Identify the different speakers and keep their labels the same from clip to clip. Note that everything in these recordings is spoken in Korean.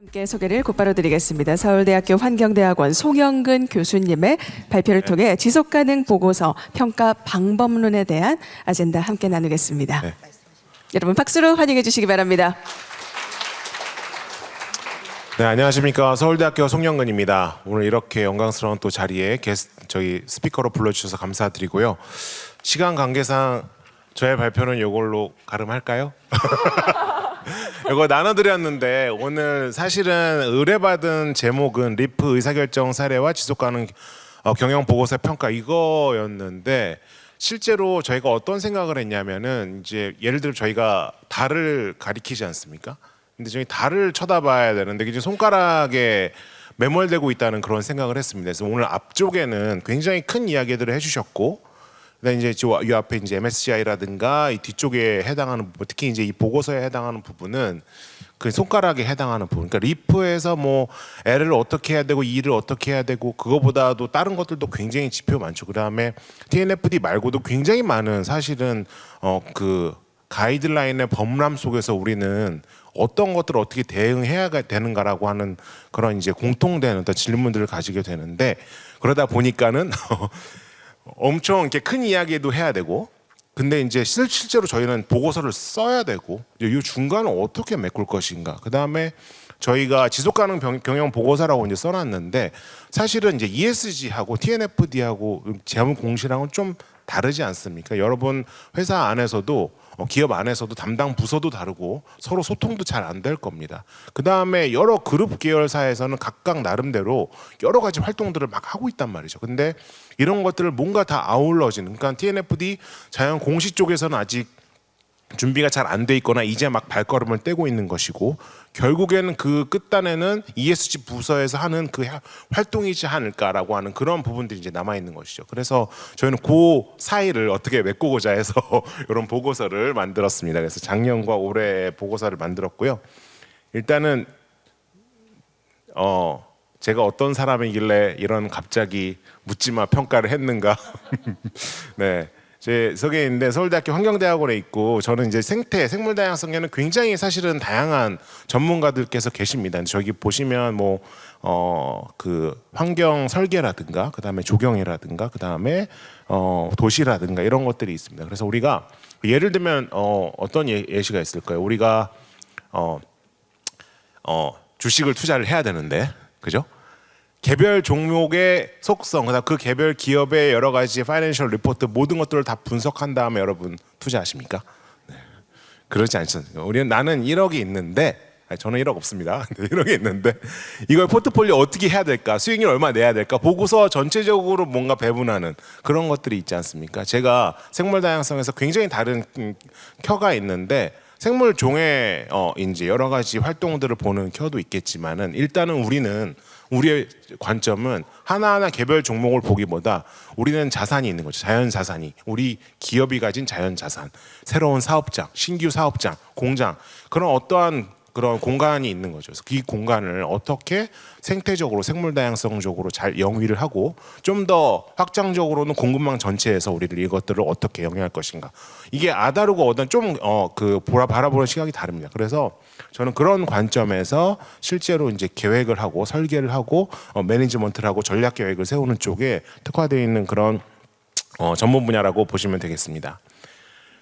Speaker 1: 함께 소개를 곧바로 드리겠습니다. 서울대학교 환경대학원 송영근 교수님의 발표를 통해 지속가능 보고서 평가 방법론에 대한 아젠다 함께 나누겠습니다.
Speaker 2: 네.
Speaker 1: 여러분 박수로 환영해 주시기 바랍니다.
Speaker 2: 네, 안녕하십니까. 서울대학교 송영근입니다. 오늘 이렇게 영광스러운 또 자리에 저희 스피커로 불러주셔서 감사드리고요. 시간 관계상 저의 발표는 이걸로 가름할까요? 이거 나눠드렸는데 오늘 사실은 의뢰받은 제목은 리프 의사결정 사례와 지속가능 경영 보고서 평가 이거였는데 실제로 저희가 어떤 생각을 했냐면은 이제 예를 들어 저희가 달을 가리키지 않습니까? 근데 저희 달을 쳐다봐야 되는데 이제 손가락에 매몰되고 있다는 그런 생각을 했습니다. 그래서 오늘 앞쪽에는 굉장히 큰 이야기들을 해주셨고, 그다음에 이제 이 앞에 이제 MSCI라든가 이 뒤쪽에 해당하는 부분, 특히 이제 이 보고서에 해당하는 부분은 그 손가락에 해당하는 부분. 그러니까 리프에서 뭐 L을 어떻게 해야 되고 E를 어떻게 해야 되고 그거보다도 다른 것들도 굉장히 지표 많죠. 그다음에 TNFD 말고도 굉장히 많은 사실은 그 가이드라인의 범람 속에서 우리는 어떤 것들을 어떻게 대응해야 되는가라고 하는 그런 이제 공통된 어떤 질문들을 가지게 되는데 그러다 보니까는 엄청 이렇게 큰 이야기도 해야 되고 근데 이제 실제로 저희는 보고서를 써야 되고 이 중간을 어떻게 메꿀 것인가. 그 다음에 저희가 지속가능 경영 보고서라고 이제 써놨는데 사실은 이제 ESG하고 TNFD하고 재무 공시랑은 좀 다르지 않습니까? 여러분 회사 안에서도 기업 안에서도 담당 부서도 다르고 서로 소통도 잘 안 될 겁니다. 그 다음에 여러 그룹 계열사에서는 각각 나름대로 여러 가지 활동들을 막 하고 있단 말이죠. 근데 이런 것들을 뭔가 다 아울러지는, 그러니까 TNFD 자연 공시 쪽에서는 아직 준비가 잘 안 돼 있거나 이제 막 발걸음을 떼고 있는 것이고 결국에는 그 끝단에는 ESG 부서에서 하는 그 활동이지 않을까라고 하는 그런 부분들이 이제 남아 있는 것이죠. 그래서 저희는 그 사이를 어떻게 메꾸고자 해서 이런 보고서를 만들었습니다. 그래서 작년과 올해 보고서를 만들었고요. 일단은 제가 어떤 사람이길래 이런 갑자기 묻지마 평가를 했는가. 네. 제 소개에 있는데 서울대학교 환경대학원에 있고 저는 이제 생물 다양성에는 굉장히 사실은 다양한 전문가들께서 계십니다. 저기 보시면 뭐 그 환경 설계라든가 그다음에 조경이라든가 그다음에 도시라든가 이런 것들이 있습니다. 그래서 우리가 예를 들면 어떤 예시가 있을까요? 우리가 주식을 투자를 해야 되는데 그죠? 개별 종목의 속성, 그다음 그 개별 기업의 여러 가지 파이낸셜 리포트 모든 것들을 다 분석한 다음에 여러분 투자하십니까? 네. 그렇지 않습니다. 나는 1억이 있는데 저는 1억 없습니다. 1억이 있는데 이걸 포트폴리오 어떻게 해야 될까? 수익률 얼마 내야 될까? 보고서 전체적으로 뭔가 배분하는 그런 것들이 있지 않습니까? 제가 생물 다양성에서 굉장히 다른 켜가 있는데 생물 종의 이제 여러 가지 활동들을 보는 켜도 있겠지만은 일단은 우리의 관점은 하나하나 개별 종목을 보기보다 우리는 자산이 있는 거죠. 자연 자산이. 우리 기업이 가진 자연 자산. 새로운 사업장, 신규 사업장, 공장. 그런 어떠한 그런 공간이 있는 거죠. 그래서 이 공간을 어떻게 생태적으로 생물 다양성적으로 잘 영위를 하고 좀 더 확장적으로는 공급망 전체에서 우리를 이것들을 어떻게 영위할 것인가. 이게 아다르고 어떤 좀 바라보는 시각이 다릅니다. 그래서 저는 그런 관점에서 실제로 이제 계획을 하고 설계를 하고 매니지먼트를 하고 전략 계획을 세우는 쪽에 특화되어 있는 그런 전문 분야라고 보시면 되겠습니다.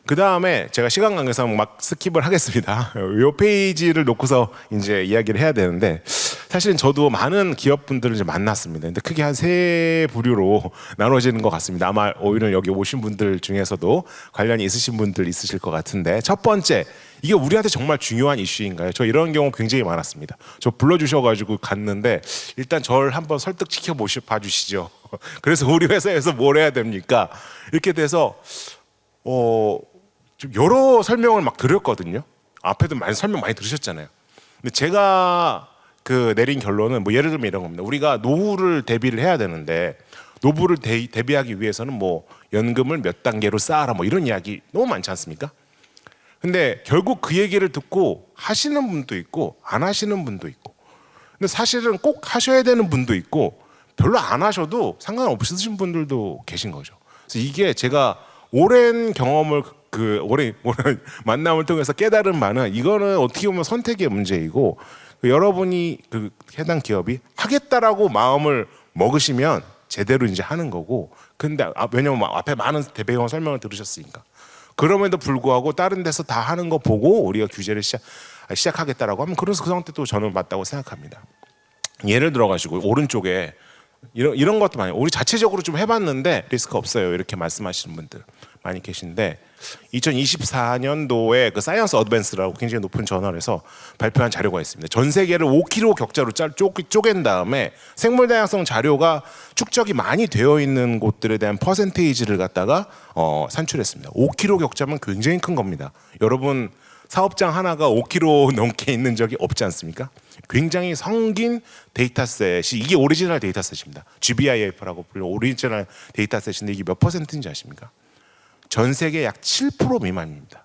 Speaker 2: 그 다음에 제가 시간 관계상 막 스킵을 하겠습니다. 이 페이지를 놓고서 이제 이야기를 해야 되는데 사실은 저도 많은 기업분들을 이제 만났습니다. 근데 크게 한 세 부류로 나눠지는 것 같습니다. 아마 오늘 여기 오신 분들 중에서도 관련이 있으신 분들 있으실 것 같은데 첫 번째, 이게 우리한테 정말 중요한 이슈인가요? 저 이런 경우 굉장히 많았습니다. 저 불러주셔가지고 갔는데 일단 저를 한번 설득시켜 봐주시죠. 그래서 우리 회사에서 뭘 해야 됩니까? 이렇게 돼서 좀 여러 설명을 막 드렸거든요. 앞에도 설명 많이 들으셨잖아요. 근데 제가 내린 결론은 뭐 예를 들면 이런 겁니다. 우리가 노후를 대비를 해야 되는데 노후를 대비하기 위해서는 뭐 연금을 몇 단계로 쌓아라 뭐 이런 이야기 너무 많지 않습니까? 근데 결국 그 얘기를 듣고 하시는 분도 있고 안 하시는 분도 있고 근데 사실은 꼭 하셔야 되는 분도 있고 별로 안 하셔도 상관없으신 분들도 계신 거죠. 그래서 이게 제가 오랜 경험을 오랜 만남을 통해서 깨달은 바는 이거는 어떻게 보면 선택의 문제이고 여러분이 그 해당 기업이 하겠다라고 마음을 먹으시면 제대로 이제 하는 거고. 근데 왜냐면 앞에 많은 배경 설명을 들으셨으니까. 그럼에도 불구하고 다른 데서 다 하는 거 보고 우리가 규제를 시작하겠다라고 하면 그래서 그 상태도 저는 맞다고 생각합니다. 예를 들어 가지고 오른쪽에 이런 것도 많이 우리 자체적으로 좀 해봤는데 리스크 없어요 이렇게 말씀하시는 분들 많이 계신데 2024년도에 그 사이언스 어드밴스라고 굉장히 높은 저널에서 발표한 자료가 있습니다. 전 세계를 5km 격자로 쪼갠 다음에 생물 다양성 자료가 축적이 많이 되어 있는 곳들에 대한 퍼센테이지를 갖다가 산출했습니다. 5km 격자면 굉장히 큰 겁니다. 여러분 사업장 하나가 5km 넘게 있는 적이 없지 않습니까? 굉장히 성긴 데이터셋이 이게 오리지널 데이터셋입니다. GBIF라고 불리는 오리지널 데이터셋인데 이게 몇 퍼센트인지 아십니까? 전 세계 약 7% 미만입니다.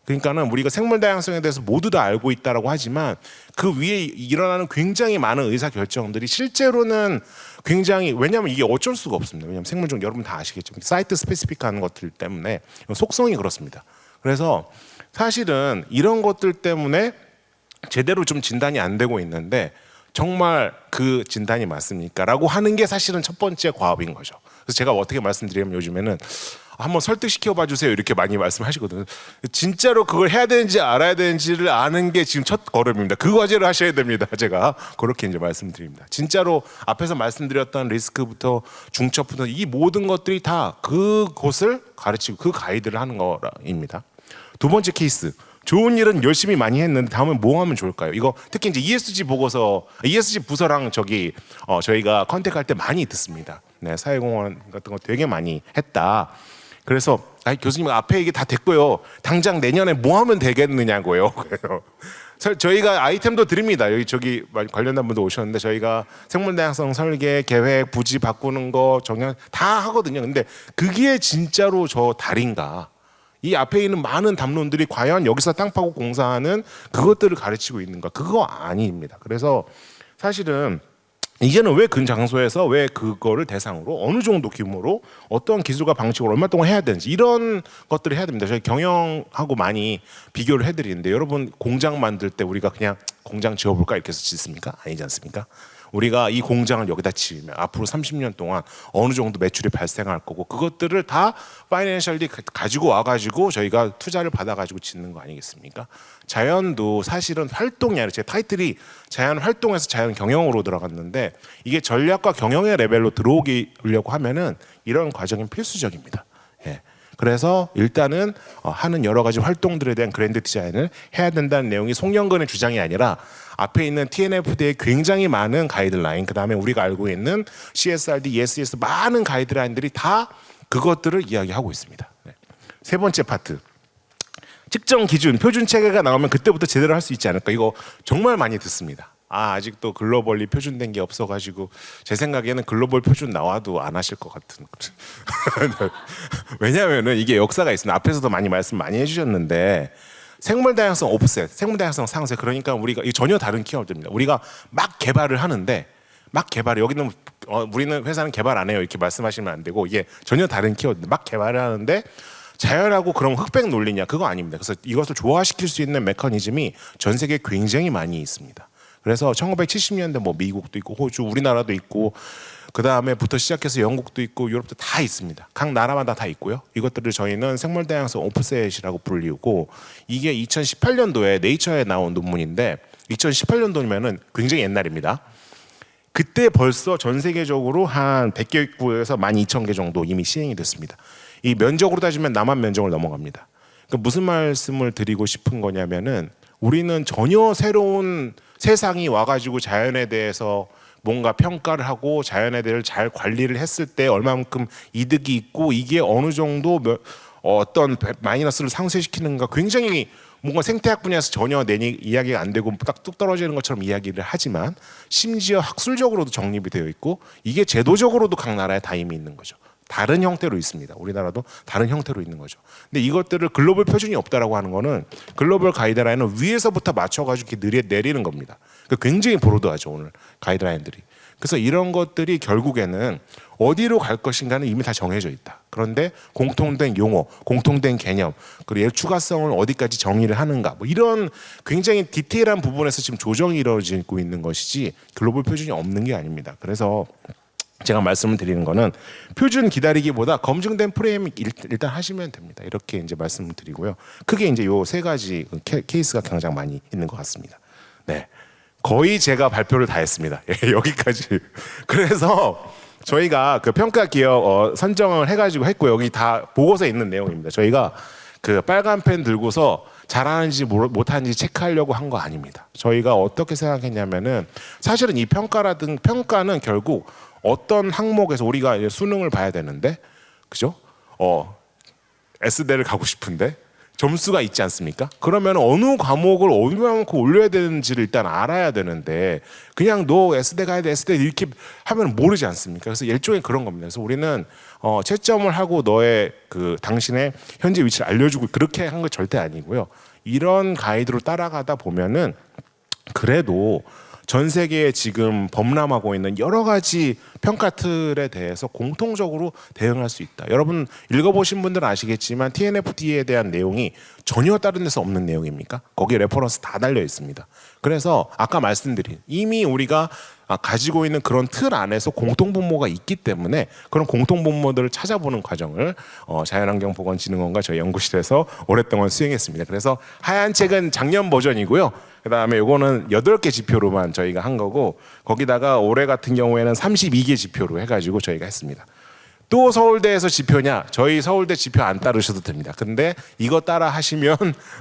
Speaker 2: 그러니까는 우리가 생물 다양성에 대해서 모두 다 알고 있다라고 하지만 그 위에 일어나는 굉장히 많은 의사 결정들이 실제로는 굉장히 왜냐하면 이게 어쩔 수가 없습니다. 왜냐하면 생물종 여러분 다 아시겠죠. 사이트 스페시픽한 것들 때문에 속성이 그렇습니다. 그래서 사실은 이런 것들 때문에 제대로 좀 진단이 안 되고 있는데 정말 그 진단이 맞습니까? 라고 하는 게 사실은 첫 번째 과업인 거죠. 그래서 제가 어떻게 말씀드리면 요즘에는 한번 설득시켜 봐 주세요 이렇게 많이 말씀하시거든요. 진짜로 그걸 해야 되는지 알아야 되는지를 아는 게 지금 첫 걸음입니다. 그 과제를 하셔야 됩니다. 제가 그렇게 이제 말씀드립니다. 진짜로 앞에서 말씀드렸던 리스크부터 중첩부터 이 모든 것들이 다 그것을 가르치고 그 가이드를 하는 거입니다. 두 번째 케이스. 좋은 일은 열심히 많이 했는데 다음은 뭐 하면 좋을까요? 이거 특히 이제 ESG 보고서, ESG 부서랑 저희가 컨택할 때 많이 듣습니다. 네, 사회공헌 같은 거 되게 많이 했다. 그래서 교수님 앞에 얘기 다 됐고요. 당장 내년에 뭐 하면 되겠느냐고요. 그래서 저희가 아이템도 드립니다. 여기 저기 관련된 분도 오셨는데 저희가 생물 다양성 설계, 계획, 부지 바꾸는 거 정량 다 하거든요. 근데 그게 진짜로 저 달인가? 이 앞에 있는 많은 담론들이 과연 여기서 땅 파고 공사하는 그것들을 가르치고 있는가? 그거 아닙니다. 그래서 사실은 이제는 왜 그 장소에서 왜 그거를 대상으로 어느 정도 규모로 어떤 기술과 방식으로 얼마 동안 해야 되는지 이런 것들을 해야 됩니다. 저희 경영하고 많이 비교를 해드리는데 여러분 공장 만들 때 우리가 그냥 공장 지어볼까 이렇게 해서 짓습니까? 아니지 않습니까? 우리가 이 공장을 여기다 지으면 앞으로 30년 동안 어느 정도 매출이 발생할 거고 그것들을 다 파이낸셜리 가지고 와가지고 저희가 투자를 받아가지고 짓는 거 아니겠습니까? 자연도 사실은 활동이 아니라 제 타이틀이 자연 활동에서 자연 경영으로 들어갔는데 이게 전략과 경영의 레벨로 들어오려고 하면은 이런 과정이 필수적입니다. 예. 그래서 일단은 하는 여러 가지 활동들에 대한 그랜드 디자인을 해야 된다는 내용이 송영근의 주장이 아니라 앞에 있는 TNFD의 굉장히 많은 가이드라인, 그 다음에 우리가 알고 있는 CSRD, ESS 많은 가이드라인들이 다 그것들을 이야기하고 있습니다. 네. 세 번째 파트. 측정 기준, 표준 체계가 나오면 그때부터 제대로 할 수 있지 않을까. 이거 정말 많이 듣습니다. 아직도 글로벌리 표준된 게 없어가지고 제 생각에는 글로벌 표준 나와도 안 하실 것 같은. 왜냐하면은 이게 역사가 있습니다. 앞에서도 말씀 많이 해주셨는데 생물 다양성 오프셋, 생물 다양성 상세 그러니까 우리가 이 전혀 다른 키워드입니다. 우리가 막 개발을 하는데 막 개발 여기는 우리는 회사는 개발 안 해요 이렇게 말씀하시면 안 되고 이게 전혀 다른 키워드. 막 개발을 하는데 자연하고 그럼 흑백 논리냐 그거 아닙니다. 그래서 이것을 조화시킬 수 있는 메커니즘이 전 세계에 굉장히 많이 있습니다. 그래서 1970년대 뭐 미국도 있고 호주, 우리나라도 있고 그 다음에부터 시작해서 영국도 있고 유럽도 다 있습니다. 각 나라마다 다 있고요. 이것들을 저희는 생물 다양성 오프셋이라고 불리고 이게 2018년도에 네이처에 나온 논문인데 2018년도면은 굉장히 옛날입니다. 그때 벌써 전 세계적으로 한 100개국에서 12,000개 정도 이미 시행이 됐습니다. 이 면적으로 따지면 남한 면적을 넘어갑니다. 그러니까 무슨 말씀을 드리고 싶은 거냐면은 우리는 전혀 새로운 세상이 와가지고 자연에 대해서 뭔가 평가를 하고 자연에 대해 잘 관리를 했을 때 얼마만큼 이득이 있고 이게 어느 정도 어떤 마이너스를 상쇄시키는가 굉장히 뭔가 생태학 분야에서 전혀 이야기가 안 되고 딱 뚝 떨어지는 것처럼 이야기를 하지만 심지어 학술적으로도 정립이 되어 있고 이게 제도적으로도 각 나라에 다 이미 있는 거죠. 다른 형태로 있습니다. 우리나라도 다른 형태로 있는 거죠. 근데 이것들을 글로벌 표준이 없다라고 하는 거는 글로벌 가이드라인은 위에서부터 맞춰가지고 이렇게 내리는 겁니다. 굉장히 브로드하죠 오늘 가이드라인들이. 그래서 이런 것들이 결국에는 어디로 갈 것인가는 이미 다 정해져 있다. 그런데 공통된 용어, 공통된 개념, 그리고 얘 추가성을 어디까지 정의를 하는가, 뭐 이런 굉장히 디테일한 부분에서 지금 조정이 이루어지고 있는 것이지 글로벌 표준이 없는 게 아닙니다. 그래서 제가 말씀을 드리는 거는 표준 기다리기보다 검증된 프레임 일단 하시면 됩니다. 이렇게 이제 말씀을 드리고요. 크게 이제 요 세 가지 케이스가 가장 많이 있는 것 같습니다. 네, 거의 제가 발표를 다 했습니다. 여기까지. 그래서 저희가 그 평가 기업 선정을 해가지고 했고 여기 다 보고서에 있는 내용입니다. 저희가 그 빨간 펜 들고서 잘하는지 못하는지 체크하려고 한 거 아닙니다. 저희가 어떻게 생각했냐면은 사실은 이 평가는 결국 어떤 항목에서 우리가 이제 수능을 봐야 되는데, 그죠? S대를 가고 싶은데 점수가 있지 않습니까? 그러면 어느 과목을 얼마만큼 올려야 되는지를 일단 알아야 되는데 그냥 너 S대 가야 돼, S대 이렇게 하면 모르지 않습니까? 그래서 일종의 그런 겁니다. 그래서 우리는 채점을 하고 너의 그 당신의 현재 위치를 알려주고 그렇게 한 거 절대 아니고요. 이런 가이드로 따라가다 보면은 그래도 전 세계에 지금 범람하고 있는 여러 가지 평가 틀에 대해서 공통적으로 대응할 수 있다. 여러분 읽어보신 분들은 아시겠지만 TNFD에 대한 내용이 전혀 다른 데서 없는 내용입니까? 거기에 레퍼런스 다 달려 있습니다. 그래서 아까 말씀드린 이미 우리가 가지고 있는 그런 틀 안에서 공통분모가 있기 때문에 그런 공통분모들을 찾아보는 과정을 자연환경보건진흥원과 저희 연구실에서 오랫동안 수행했습니다. 그래서 하얀 책은 작년 버전이고요. 그다음에 요거는 8개 지표로만 저희가 한 거고 거기다가 올해 같은 경우에는 32개 지표로 해가지고 저희가 했습니다. 또 서울대에서 지표냐? 저희 서울대 지표 안 따르셔도 됩니다. 근데 이거 따라 하시면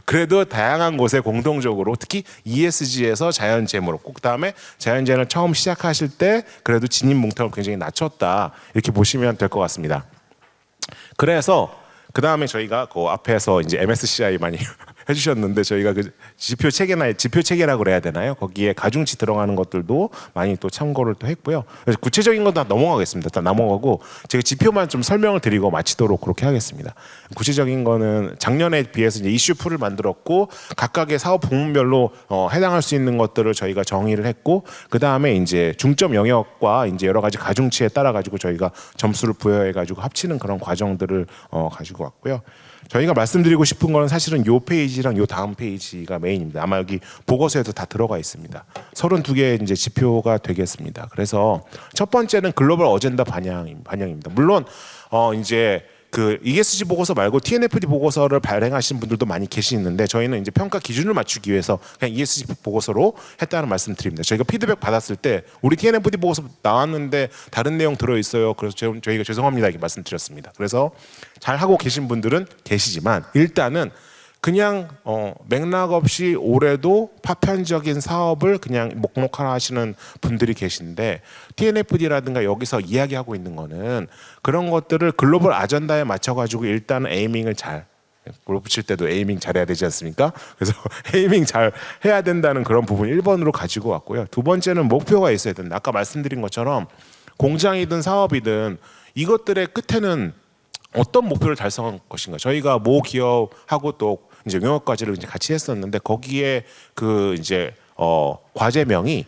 Speaker 2: 그래도 다양한 곳에 공통적으로 특히 ESG에서 자연재해로 꼭 다음에 자연재해를 처음 시작하실 때 그래도 진입 뭉텅을 굉장히 낮췄다 이렇게 보시면 될 것 같습니다. 그래서 그 다음에 저희가 그 앞에서 이제 MSCI 많이 해주셨는데 저희가 그 지표 체계라고 그래야 되나요? 거기에 가중치 들어가는 것들도 많이 또 참고를 또 했고요. 그래서 구체적인 건 다 넘어가겠습니다. 다 넘어가고 제가 지표만 좀 설명을 드리고 마치도록 그렇게 하겠습니다. 구체적인 거는 작년에 비해서 이제 이슈 풀을 만들었고 각각의 사업 부문별로 해당할 수 있는 것들을 저희가 정의를 했고 그 다음에 이제 중점 영역과 이제 여러 가지 가중치에 따라 가지고 저희가 점수를 부여해 가지고 합치는 그런 과정들을 가지고 왔고요. 저희가 말씀드리고 싶은 거는 사실은 요 페이지랑 요 다음 페이지가 메인입니다. 아마 여기 보고서에도 다 들어가 있습니다. 32개의 이제 지표가 되겠습니다. 그래서 첫 번째는 글로벌 어젠다 반영입니다. 물론 이제 그 ESG 보고서 말고 TNFD 보고서를 발행하신 분들도 많이 계시는데 저희는 이제 평가 기준을 맞추기 위해서 그냥 ESG 보고서로 했다는 말씀드립니다. 저희가 피드백 받았을 때 우리 TNFD 보고서 나왔는데 다른 내용 들어 있어요. 그래서 저희가 죄송합니다 이렇게 말씀드렸습니다. 그래서 잘 하고 계신 분들은 계시지만 일단은 그냥 맥락 없이 올해도 파편적인 사업을 그냥 목록하시는 분들이 계신데 TNFD라든가 여기서 이야기하고 있는 거는 그런 것들을 글로벌 아젠다에 맞춰가지고 일단은 에이밍을 잘 골프 붙일 때도 에이밍 잘해야 되지 않습니까? 그래서 에이밍 잘 해야 된다는 그런 부분 1번으로 가지고 왔고요. 두 번째는 목표가 있어야 된다. 아까 말씀드린 것처럼 공장이든 사업이든 이것들의 끝에는 어떤 목표를 달성할 것인가. 저희가 모 기업하고 또 이제 영역과제를 이제 같이 했었는데 거기에 그 이제 과제명이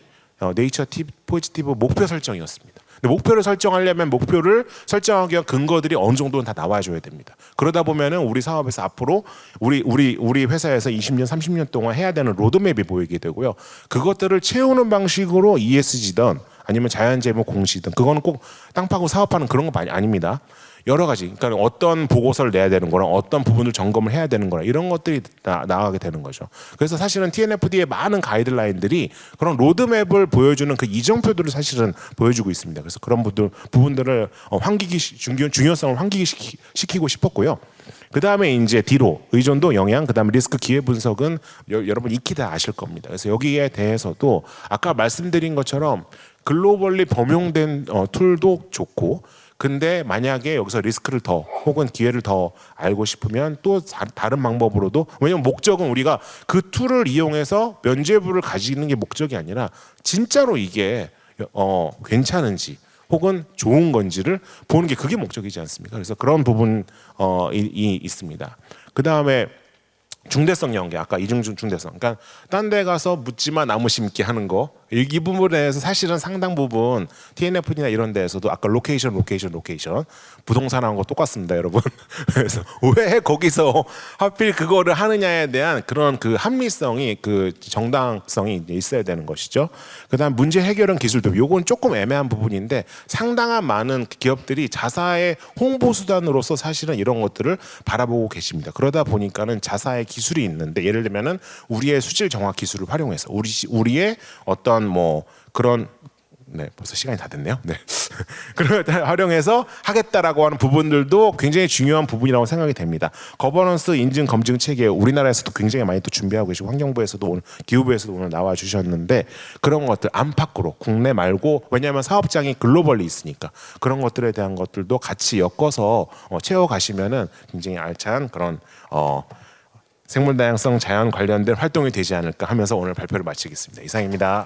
Speaker 2: 네이처 포지티브 목표 설정이었습니다. 근데 목표를 설정하려면 목표를 설정하기 위한 근거들이 어느 정도는 다 나와줘야 됩니다. 그러다 보면은 우리 사업에서 앞으로 우리 회사에서 20년, 30년 동안 해야 되는 로드맵이 보이게 되고요. 그것들을 채우는 방식으로 ESG든 아니면 자연재해 공시든 그거는 꼭 땅 파고 사업하는 그런 거 아닙니다. 여러 가지, 그러니까 어떤 보고서를 내야 되는 거랑 어떤 부분을 점검을 해야 되는 거랑 이런 것들이 나가게 되는 거죠. 그래서 사실은 TNFD의 많은 가이드라인들이 그런 로드맵을 보여주는 그 이정표들을 사실은 보여주고 있습니다. 그래서 그런 부분들을 중요성을 환기시키고 싶었고요. 그 다음에 이제 뒤로 의존도 영향, 그 다음에 리스크 기회 분석은 여러분 익히 다 아실 겁니다. 그래서 여기에 대해서도 아까 말씀드린 것처럼 글로벌리 범용된 툴도 좋고 근데 만약에 여기서 리스크를 더 혹은 기회를 더 알고 싶으면 또 다른 방법으로도 왜냐면 목적은 우리가 그 툴을 이용해서 면죄부를 가지는 게 목적이 아니라 진짜로 이게 괜찮은지 혹은 좋은 건지를 보는 게 그게 목적이지 않습니까? 그래서 그런 부분이 있습니다. 그 다음에 중대성 연계, 아까 이중중 중대성. 그러니까 딴 데 가서 묻지마 나무 심기 하는 거 이 부분에 대해서 사실은 상당 부분 TNF나 이런 데에서도 아까 로케이션 부동산하고 거 똑같습니다, 여러분. 그래서 왜 거기서 하필 그거를 하느냐에 대한 그런 그 합리성이 그 정당성이 있어야 되는 것이죠. 그다음 문제 해결은 기술도 요건 조금 애매한 부분인데 상당한 많은 기업들이 자사의 홍보 수단으로서 사실은 이런 것들을 바라보고 계십니다. 그러다 보니까는 자사의 기술이 있는데 예를 들면은 우리의 수질 정화 기술을 활용해서 우리의 어떤 뭐 그런 네, 벌써 시간이 다 됐네요. 네. 그걸 활용해서 하겠다라고 하는 부분들도 굉장히 중요한 부분이라고 생각이 됩니다. 거버넌스 인증 검증 체계 우리나라에서도 굉장히 많이 또 준비하고 계시고 환경부에서도 오늘 기후부에서도 오늘 나와 주셨는데 그런 것들 안팎으로 국내 말고 왜냐하면 사업장이 글로벌리 있으니까 그런 것들에 대한 것들도 같이 엮어서 채워 가시면은 굉장히 알찬 그런 생물 다양성 자연 관련된 활동이 되지 않을까 하면서 오늘 발표를 마치겠습니다. 이상입니다.